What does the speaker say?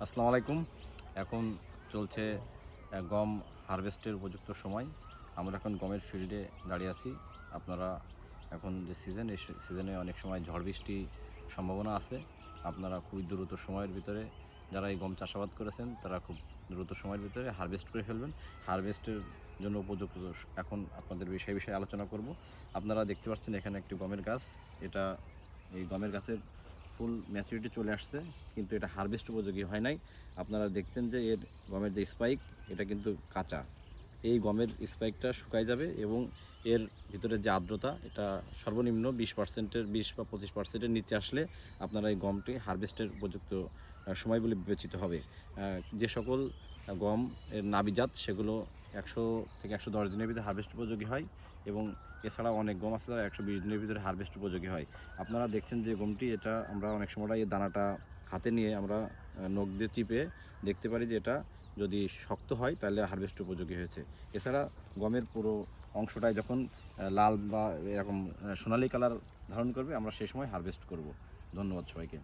আসসালামু আলাইকুম। এখন চলছে গম হারভেস্টের উপযুক্ত সময়। আমরা এখন গমের ফিল্ডে দাঁড়িয়ে আছি। আপনারা এখন যে সিজন, এই সিজনে অনেক সময় ঝড় বৃষ্টি সম্ভাবনা আছে। আপনারা খুবই দ্রুত সময়ের ভিতরে যারা এই গম চাষাবাদ করেছেন তারা খুব দ্রুত সময়ের ভিতরে হারভেস্ট করে ফেলবেন। হারভেস্টের জন্য উপযুক্ত এখন আপনাদের বিষয়ে আলোচনা করব। আপনারা দেখতে পাচ্ছেন এখানে একটি গমের গাছ। এই গমের গাছের ফুল ম্যাচুরিটি চলে আসছে, কিন্তু এটা হারভেস্ট উপযোগী হয় নাই। আপনারা দেখতেন যে এর গমের যে স্পাইক, এটা কিন্তু কাঁচা। এই গমের স্পাইকটা শুকায় যাবে এবং এর ভিতরে যে আর্দ্রতা, এটা সর্বনিম্ন 20%-এর 20 বা 25%-এর নিচে আসলে আপনারা এই গমটি হারভেস্টের উপযুক্ত সময় বলে বিবেচিত হবে। যে সকল গম এর নাবিজাত সেগুলো 100 থেকে 110 দিনের ভিতরে হারভেস্ট উপযোগী হয় এবং এছাড়াও অনেক গম আছে যারা 120 দিনের ভিতরে হারভেস্ট উপযোগী হয়। আপনারা দেখছেন যে গমটি, এটা আমরা অনেক সময় এই দানাটা হাতে নিয়ে আমরা নখ দিয়ে চিপে দেখতে পারি যে এটা যদি শক্ত হয় তাহলে হারভেস্ট উপযোগী হয়েছে। এছাড়া গমের পুরো অংশটাই যখন লাল বা এরকম সোনালি কালার ধারণ করবে, আমরা সেই সময় হারভেস্ট করব। ধন্যবাদ সবাইকে।